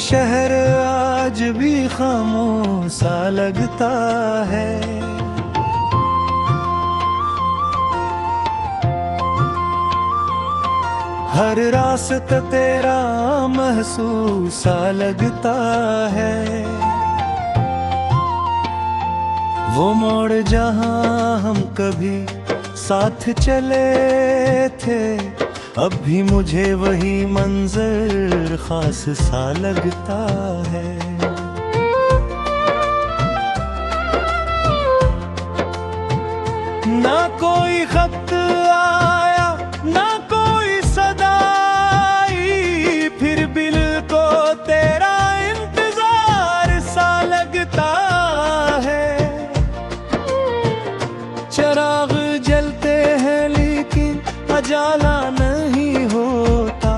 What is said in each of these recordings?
शहर आज भी खामोश सा लगता है। हर रास्ता तेरा महसूस सा लगता है। वो मोड़ जहां हम कभी साथ चले थे, अब भी मुझे वही मंजर खास सा लगता है। ना कोई खत आया ना कोई सदा आई, फिर बिल को तेरा इंतजार सा लगता है। चिराग जलते हैं लेकिन उजाला नहीं होता,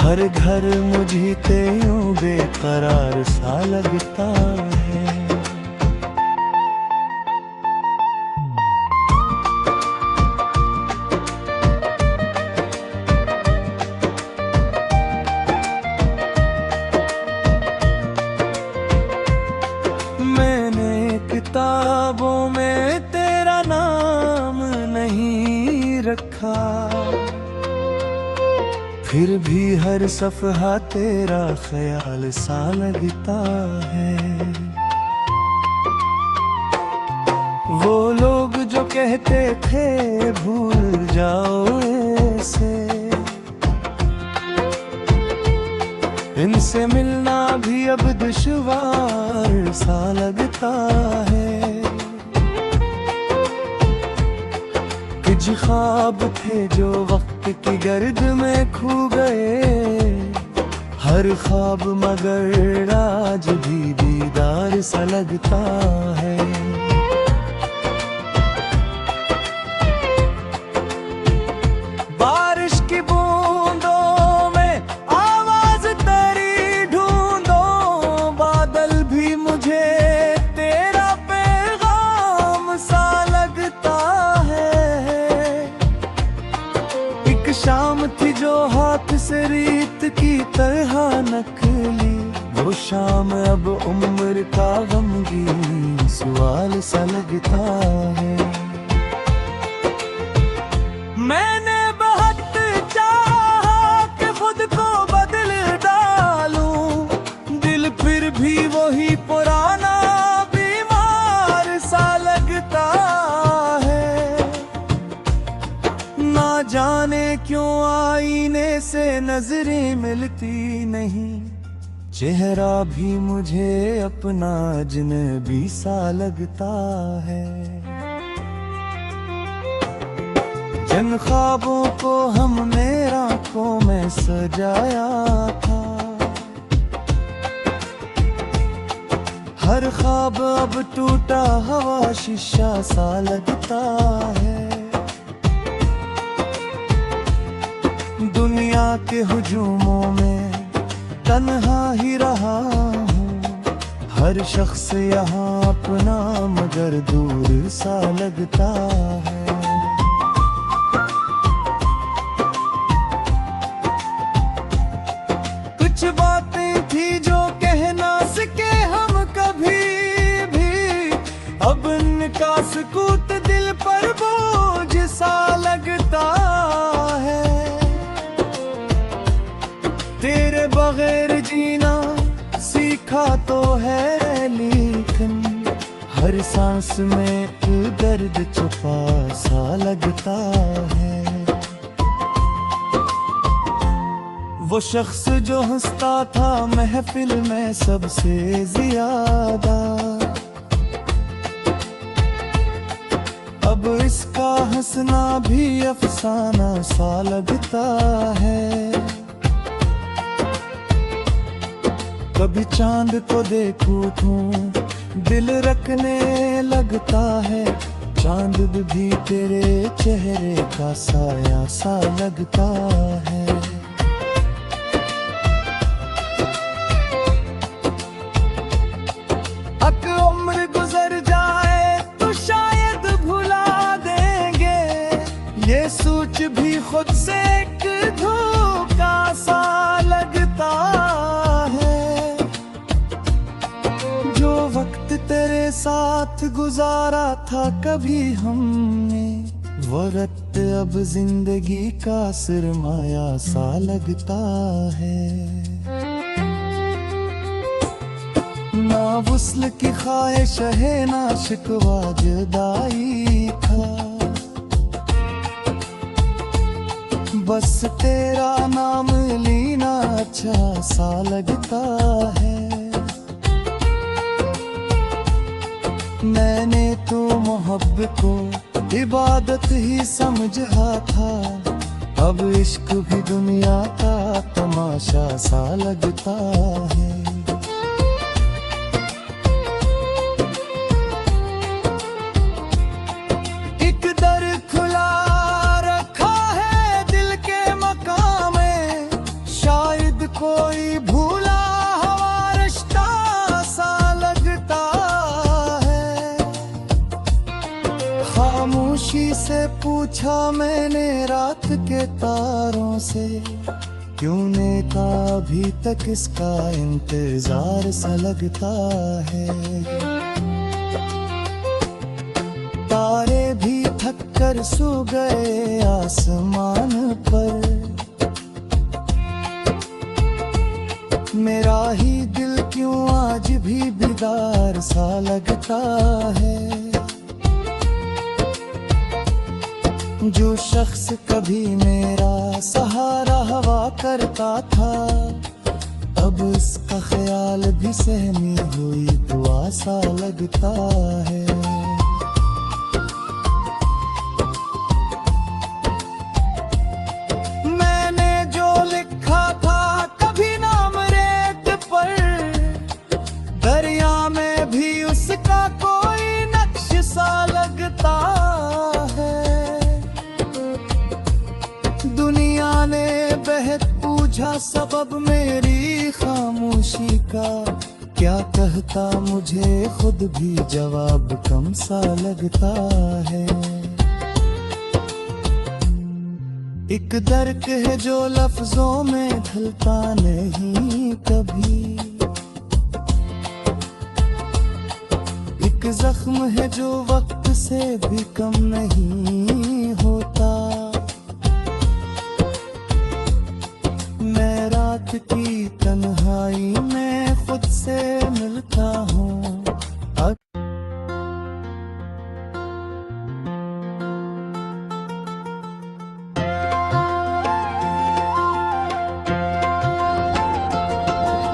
हर घर मुझे ते यूं बेकरार सा लगता है। मैंने किताबों में तेरा नाम नहीं रखा, फिर भी हर सफ़हा तेरा ख्याल सा लगता है। वो लोग जो कहते थे भूल जाओ ऐसे, इनसे मिलना भी अब दुश्वार सा लगता है। कुछ ख्वाब थे जो वक्त की गर्द में खो गए, हर ख्वाब मगर आज भी दीदार सा लगता है। बारिश की बूंदों में आवाज तेरी ढूंढो, बादल भी मुझे तेरा पैगाम सा लगता है। एक शाम थी जो हाथ से रीत की तरह नकली, वो शाम अब उम्र का गमगीन सवाल सा लगता है। मैंने बहुत चाहा कि खुद को बदल डालूं, दिल फिर भी वही पुराना बीमार सा लगता है। ना जाने क्यों आईने से नजरें मिलती नहीं, चेहरा भी मुझे अपना अजनबी सा लगता है। जिन ख्वाबों को हमने आंखों में सजाया था, हर ख्वाब अब टूटा हुआ शीशा सा लगता है। दुनिया के हुजूमों में तन्हा ही रहा हूँ, हर शख्स यहाँ अपना मगर दूर सा लगता है। कुछ बातें थी जो कह ना सके हम कभी भी, अब इनका सुकूत दिल पर बोझ सा लगता है। तेरे बगैर जीना सीखा तो है लेकिन हर सांस में दर्द छुपा सा लगता है। वो शख्स जो हंसता था महफिल में सबसे ज्यादा, अब इसका हंसना भी अफसाना सा लगता है। कभी चांद को देखूं तो दिल रखने लगता है, चांद भी तेरे चेहरे का साया सा लगता है। अक उम्र गुजर जाए तो शायद भुला देंगे, ये सोच भी खुद से एक धोखा सा लगता है। वक्त तेरे साथ गुजारा था कभी हमने, वो रत अब जिंदगी का सरमाया सा लगता है। ना वुस्ल की ख्वाहिश है ना शिकवा जुदाई का, बस तेरा नाम लेना अच्छा सा लगता है। मैंने तो मोहब्बत को इबादत ही समझा था, अब इश्क भी दुनिया का तमाशा सा लगता है। एक दर खुला रखा है दिल के मकाम में, शायद कोई भूला हुआ रिश्ता सा लगता है। खामोशी से पूछा मैंने रात के तारों से, क्यों ने का अभी तक इसका इंतजार सा लगता है। तारे भी थक कर सो गए आसमान पर, मेरा ही दिल क्यों आज भी बेदार सा लगता है। जो शख्स कभी मेरा सहारा हवा करता था, अब उसका ख्याल भी सहमी हुई दुआ सा लगता है। मैंने जो लिखा था कभी नाम रेत पर, दरिया में भी उसका कोई नक्श सा लगता है। दुनिया ने बेहद पूछा सबब मेरी खामोशी का, क्या कहता मुझे खुद भी जवाब कम सा लगता है। एक दर्द है जो लफ्जों में ढलता नहीं कभी, एक जख्म है जो वक्त से भी कम नहीं होता। मैं रात की तन्हाई में खुद से मिलता हूँ।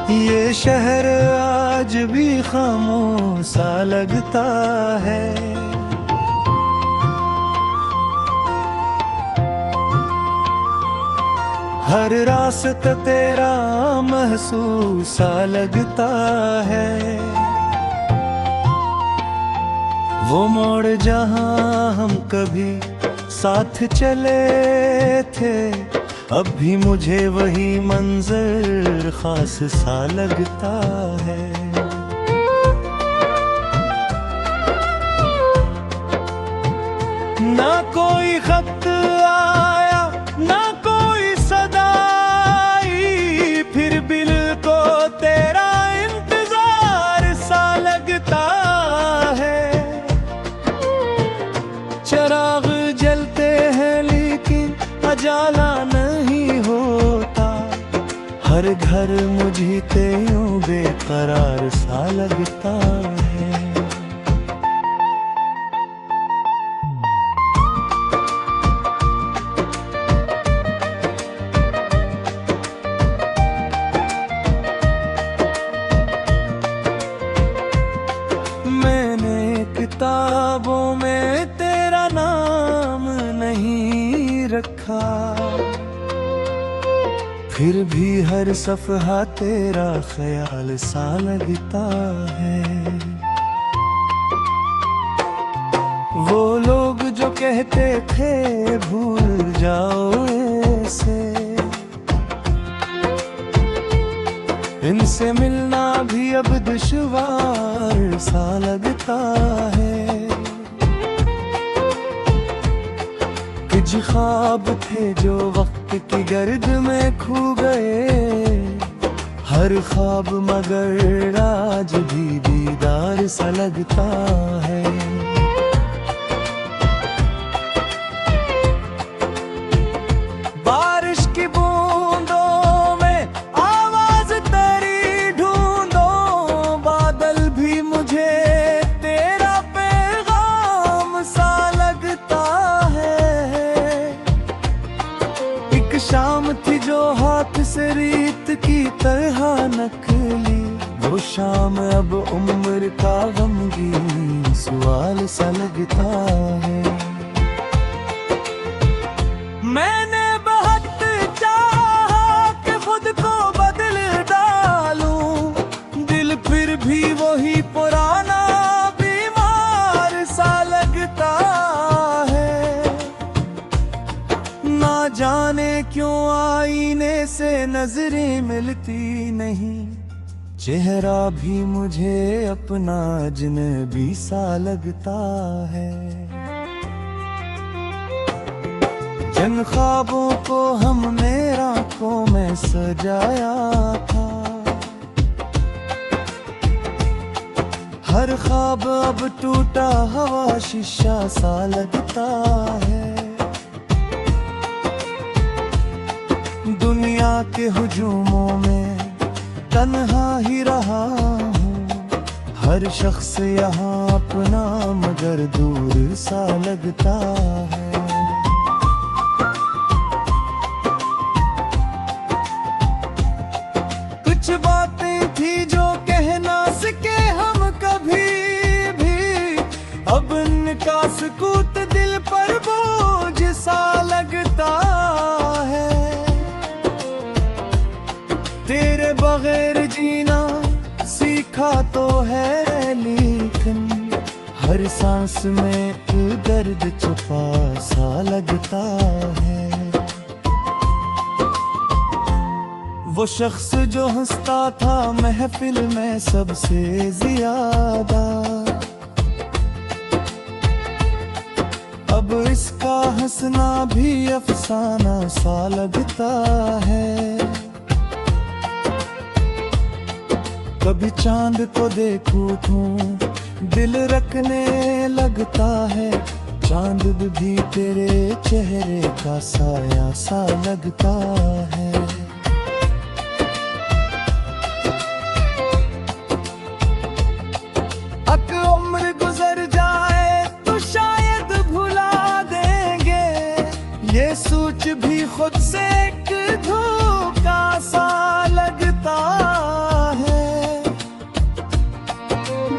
ये शहर आज भी खामोश सा लगता है। हर रास्ता तेरा महसूस सा लगता है। वो मोड़ जहां हम कभी साथ चले थे, अब भी मुझे वही मंजर खास सा लगता है। ना कोई खत आया ना कोई सदाई, फिर बिल को तेरा इंतजार सा लगता है। चिराग जलते हैं लेकिन उजाला नहीं होता, हर घर मुझे ते यूं बेकरार सा लगता है। किताबों में तेरा नाम नहीं रखा, फिर भी हर सफ़हा तेरा ख्याल सा लगता है। वो लोग जो कहते थे भूल जाओ ऐसे, इनसे मिलना भी अब दुश्वार सा लगता है। कुछ ख्वाब थे जो वक्त की गर्द में खो गए, हर ख्वाब मगर आज भी दीदार इंतजार सा लगता है। बारिश की बूंदों में आवाज तेरी ढूंढो, बादल भी मुझे तेरा पैगाम सा लगता है। एक शाम थी जो हाथ से रीत की तरह नकली, वो शाम अब उम्र का गमगीन सवाल सा लगता है। मैंने बहुत चाहा कि खुद को बदल डालूं, दिल फिर भी वही पुराना बीमार सा लगता है। ना जाने क्यों आईने से नजरें मिलती नहीं, चेहरा भी मुझे अपना अजनबी सा लगता है। जिन ख्वाबों को हमने आंखों में सजाया था, हर ख्वाब अब टूटा हुआ शीशा सा लगता है। दुनिया के हुजूमों में तन्हा ही रहा हूँ, हर शख्स यहाँ अपना मगर दूर सा लगता है। कुछ बातें थी जो कह ना सके हम कभी भी, अब उनका सुकूत दिल पर बोझ सा लगता है। तेरे बगैर जीना सीखा तो है, लेकिन हर सांस में दर्द छुपा सा लगता है। वो शख्स जो हंसता था महफिल में सबसे ज्यादा, अब इसका हंसना भी अफसाना सा लगता है। कभी चांद को देखूं तो दिल रखने लगता है, चांद भी तेरे चेहरे का साया सा लगता है। अक उम्र गुजर जाए तो शायद भुला देंगे, ये सोच भी खुद से एक धोखा सा लगता है।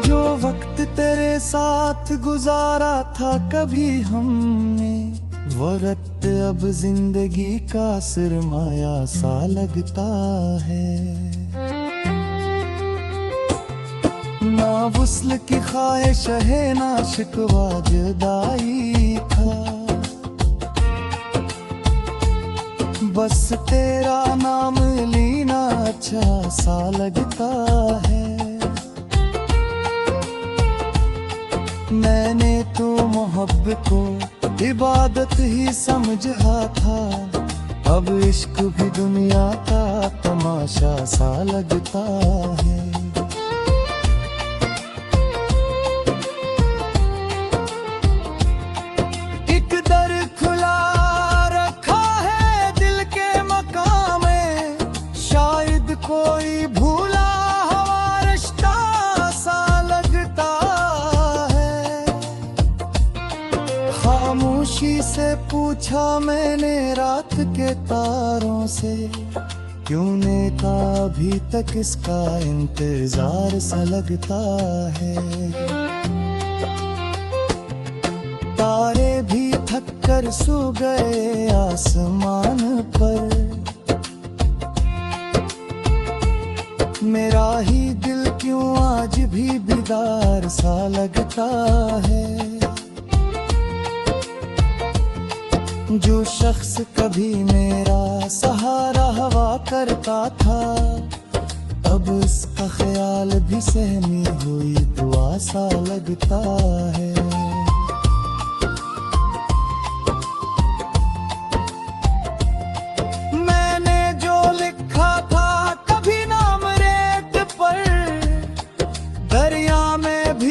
जो वक्त तेरे साथ गुजारा था कभी हमने, वो रत अब जिंदगी का सरमाया सा लगता है। ना वुस्ल की ख्वाहिश है ना शिकवा जुदाई का, बस तेरा नाम लेना अच्छा सा लगता है। मैंने तो मोहब्बत को इबादत ही समझा था, अब इश्क भी दुनिया का तमाशा सा लगता है। एक दर खुला रखा है दिल के मकाम में, शायद कोई भूला हुआ रिश्ता सा लगता है। खामोशी से पूछा मैंने रात के तारों से, क्यों ने था अभी तक इसका इंतजार सा लगता है। तारे भी थक कर सो गए आसमान पर, मेरा ही दिल क्यों आज भी बेदार सा लगता है। जो शख्स कभी मेरा सहारा हवा करता था, अब उसका ख्याल भी सहमी हुई दुआ सा लगता है। मैंने जो लिखा था कभी नाम रेत पर, दरिया में भी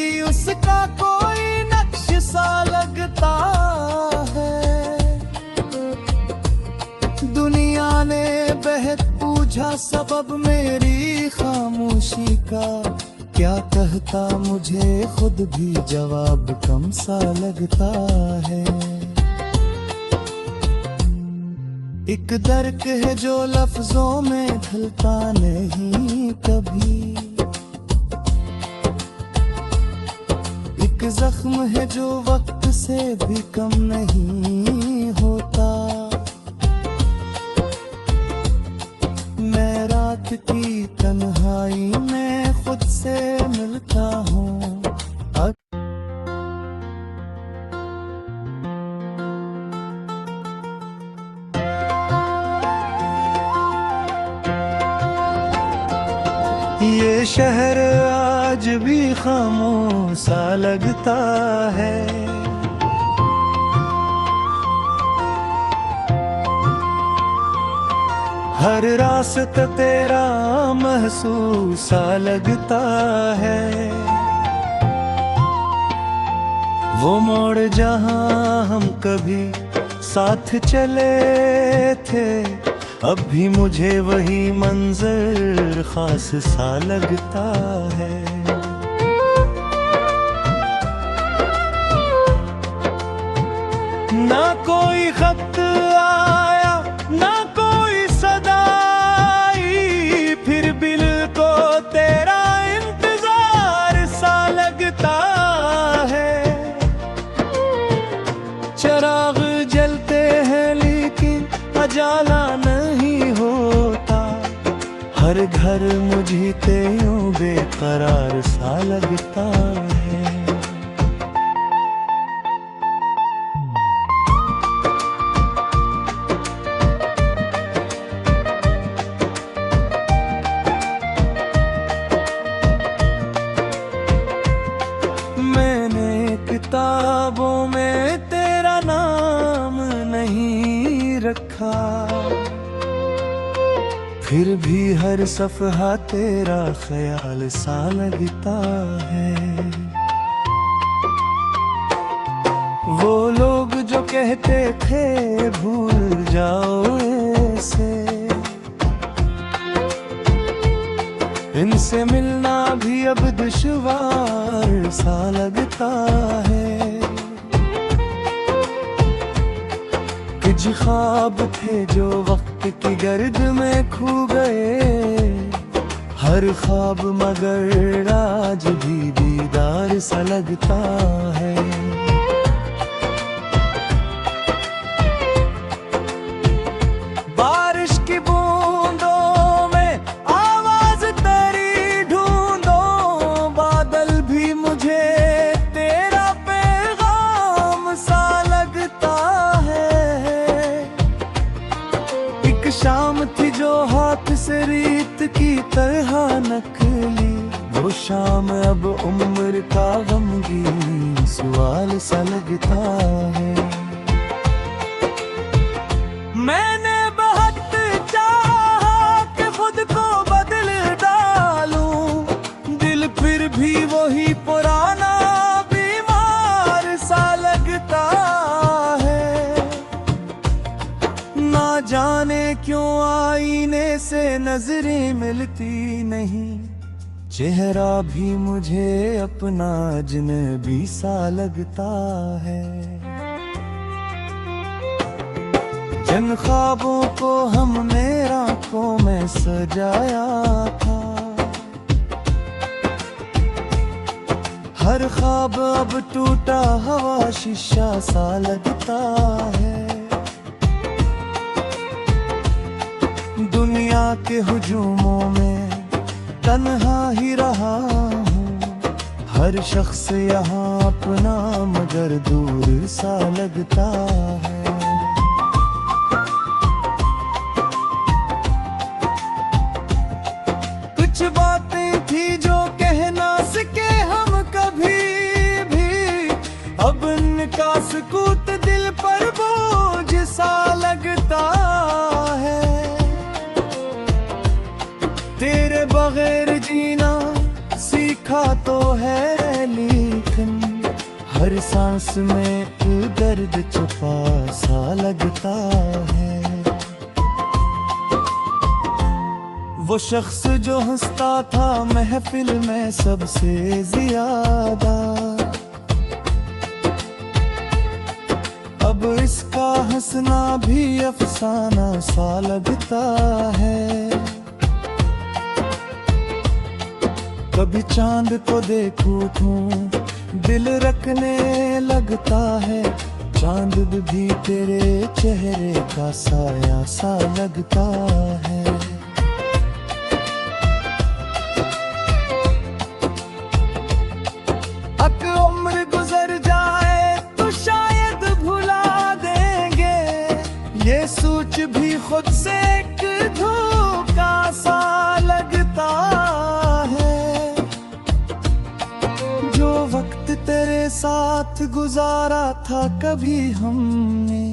अब मेरी खामोशी का क्या कहता, मुझे खुद भी जवाब कम सा लगता है। एक दर्द है जो लफ्जों में ढलता नहीं कभी, एक जख्म है जो वक्त से भी कम नहीं होता। मैं रात की तन्हाई में खुद से मिलता हूँ। ये शहर आज भी खामोश सा लगता है, हर रास्ता तेरा महसूस सा लगता है। वो मोड़ जहां हम कभी साथ चले थे, अब भी मुझे वही मंजर खास सा लगता है। ना कोई खत आया ना कोई सदा आई, फिर बिल को तेरा इंतजार सा लगता है। चिराग जलते हैं लेकिन उजाला नहीं होता, हर घर मुझे ते यूं बेकरार सा लगता है। मैंने किताबों में तेरा नाम नहीं रखा, फिर भी हर सफ़हा तेरा ख्याल सा लगता है। वो लोग जो कहते थे भूल जाओ ऐसे, इनसे मिलना भी अब दुश्वार सा लगता है। कुछ ख्वाब थे जो वक्त की गर्द में खो गए, हर ख्वाब मगर आज भी दीदार सा लगता है। बारिश की बूंदों में आवाज तेरी ढूंढो, बादल भी मुझे तेरा पैगाम सा लगता है। एक शाम थी जो हाथ से रीत की तरह नकली, वो शाम अब उम्र का गमगीन सवाल सा लगता है। मैंने बहुत चाहा कि खुद को बदल डालूं, दिल फिर भी वही पुराना बीमार सा लगता है। ना जाने क्यों आईने से नजरें मिलती नहीं, चेहरा भी मुझे अपना अजनबी सा लगता है। जिन ख्वाबों को हमने आंखों में सजाया था, हर ख्वाब अब टूटा हुआ शीशा सा लगता है। दुनिया के हुजूमों में तन्हा ही रहा हूँ, हर शख्स यहाँ अपना मगर दूर सा लगता है। कुछ बातें थी जो कह ना सके हम कभी भी, अब उनका सुकूत दिल पर बोझ सा लगता है। तेरे बगैर जीना सीखा तो है लेकिन हर सांस में दर्द छुपा सा लगता है। वो शख्स जो हंसता था महफिल में सबसे ज्यादा, अब इसका हंसना भी अफसाना सा लगता है। कभी चांद को देखूं तो दिल रखने लगता है, चांद भी तेरे चेहरे का साया सा लगता है। अक उम्र गुजर जाए तो शायद भुला देंगे, ये सोच भी खुद से एक धोखा सा लगता है। जो वक्त तेरे साथ गुजारा था कभी हमने,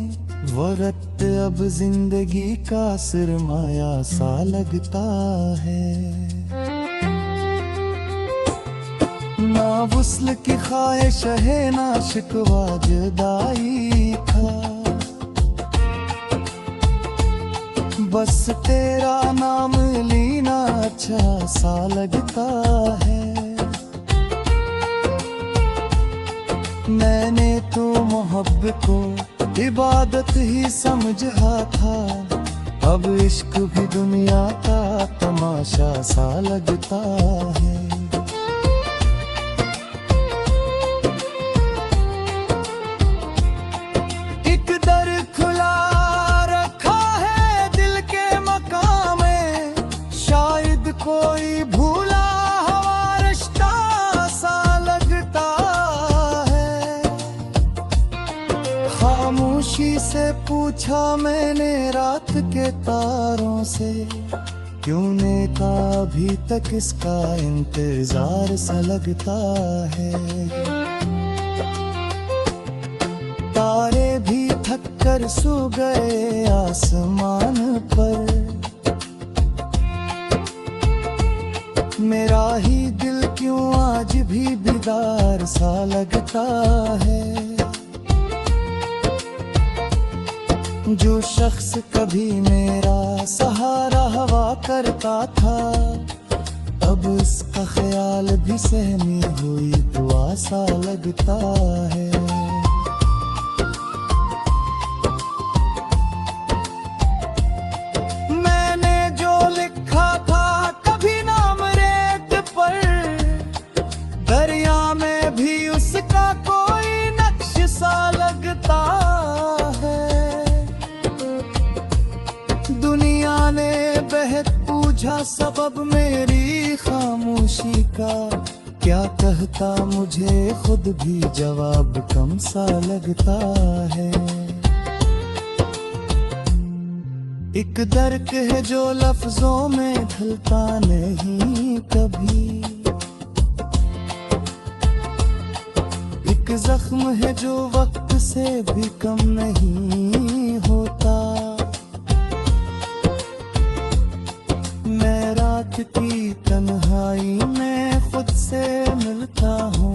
वो रत अब जिंदगी का सरमाया सा लगता है। ना वुस्ल की ख्वाहिश है ना शिकवा जुदाई का, बस तेरा नाम लेना अच्छा सा लगता है। मैंने तो मोहब्बत को इबादत ही समझा था, अब इश्क भी दुनिया का तमाशा सा लगता है। एक दर खुला रखा है दिल के मकाम में, शायद कोई भूला हुआ रिश्ता सा लगता है। खामोशी से पूछा मैंने रात के तारों से, क्यों ने का अभी तक इसका इंतजार सा लगता है। तारे भी थक कर सो गए आसमान पर, मेरा ही दिल क्यों आज भी बेदार सा लगता है। जो शख्स कभी मेरा सहारा हवा करता था, अब उसका ख्याल भी सहमी हुई दुआ सा लगता है। मैंने जो लिखा था कभी नाम रेत पर, दरिया में भी उसका कोई नक्श सा लगता है। दुनिया ने बेहद पूछा सबब मेरी खामोशी का, क्या कहता मुझे खुद भी जवाब कम सा लगता है। एक दर्द है जो लफ्जों में ढलता नहीं कभी, एक जख्म है जो वक्त से भी कम नहीं होता। मैं रात की तन्हाई में खुद से मिलता हूँ।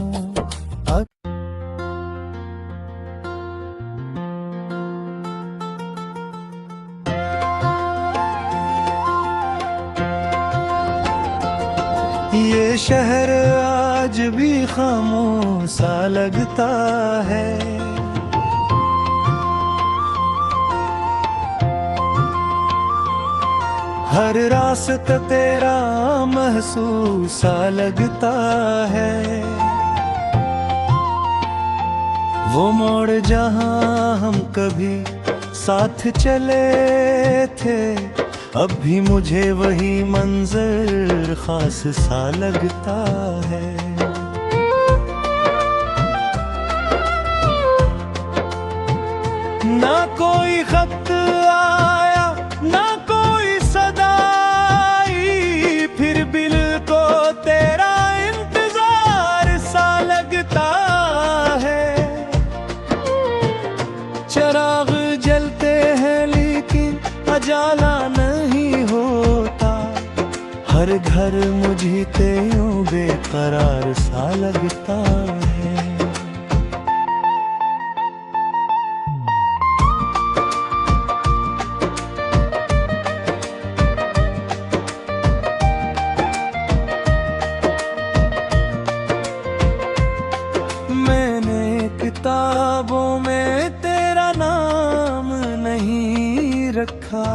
ये शहर आज भी खामोश सा लगता है। हर रास्ता तेरा महसूस सा लगता है। वो मोड़ जहां हम कभी साथ चले थे, अब भी मुझे वही मंजर खास सा लगता है। ना कोई खत आया ना कोई सदा आई, फिर बिल को तेरा इंतजार सा लगता है। चिराग जलते हैं लेकिन उजाला नहीं होता, हर घर मुझे ते यूं बेकरार सा लगता है। रखा,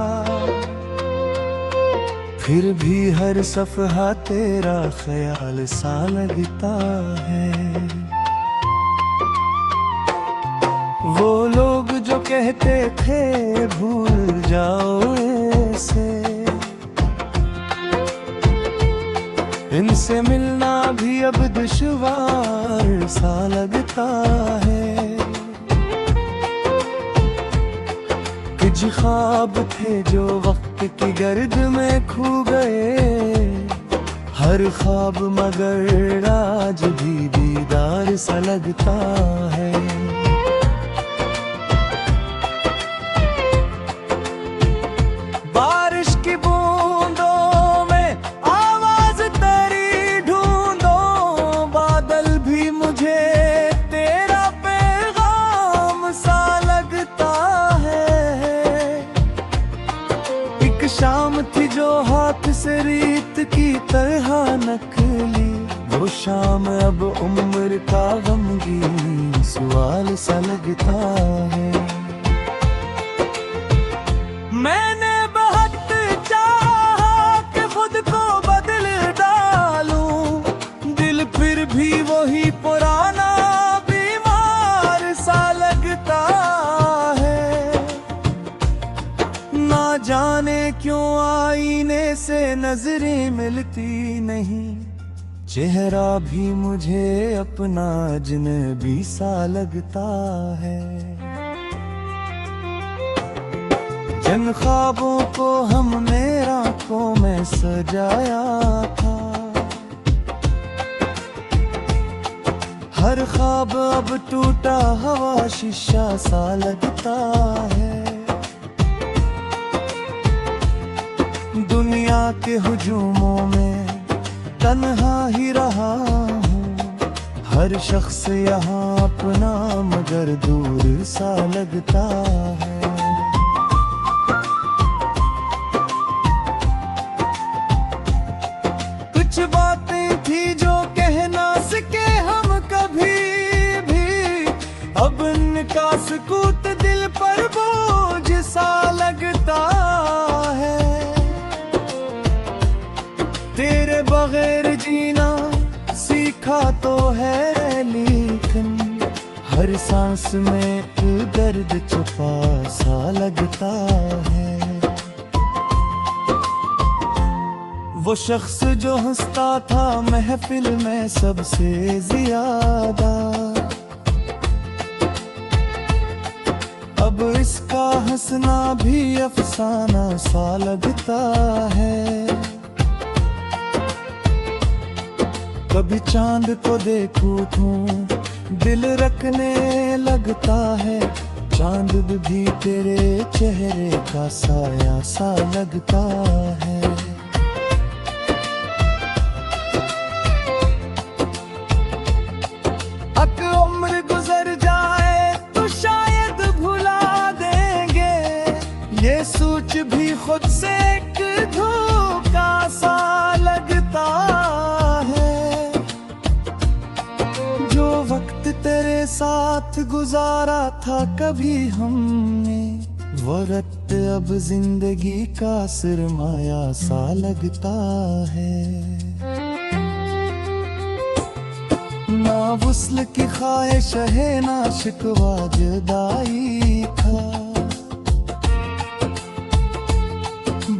फिर भी हर सफहा तेरा ख्याल सा लगता है। वो लोग जो कहते थे भूल जाओ ऐसे, इनसे मिलना भी अब दुश्वार सा लगता है। कुछ ख्वाब थे जो वक्त की गर्द में खो गए, हर ख्वाब मगर आज भी दीदार सा लगता है। बारिश की बूंदों में आवाज तेरी ढूंढो, बादल भी मुझे तेरा पैगाम सा लगता है। एक शाम थी जो हाथ से रीत की तरह नकली, वो शाम अब उम्र का गमगीन सवाल सा लगता है। मैंने बहुत चाहा कि खुद को बदल डालूं, दिल फिर भी वही पुराना बीमार सा लगता है। ना जाने क्यों आईने से नजरें मिलती नहीं, चेहरा भी मुझे अपना अजनबी सा लगता है। जिन ख्वाबों को हमने आंखों में सजाया था, हर ख्वाब अब टूटा हुआ शीशा सा लगता है। दुनिया के हुजूमों में तन्हा ही रहा हूँ, हर शख्स यहाँ अपना मगर दूर सा लगता है। कुछ बातें थी जो कह ना सके हम कभी भी, अब इनका सुकूत दिल पर बोझ सा लगता है। तेरे बगैर जीना सीखा तो है, लेकिन हर सांस में दर्द छुपा सा लगता है। वो शख्स जो हंसता था महफिल में सबसे ज्यादा, अब इसका हंसना भी अफसाना सा लगता है। कभी चांद को देखूं तो दिल रखने लगता है, चांद भी तेरे चेहरे का साया सा लगता है। उम्र गुजर जाए तो शायद भुला देंगे, ये सोच भी खुद से एक धोखा सा लगता है। जो वक्त तेरे साथ गुजारा था कभी हमने, वो वक्त अब जिंदगी का सरमाया सा लगता है। ना वुस्ल की ख्वाहिश है ना शिकवा जुदाई का,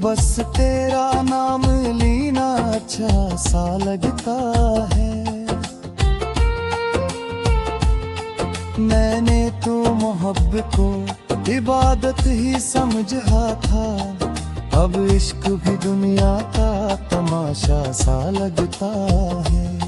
बस तेरा नाम लेना अच्छा सा लगता है। मैंने तो मोहब्बत को इबादत ही समझा था, अब इश्क भी दुनिया का तमाशा सा लगता है।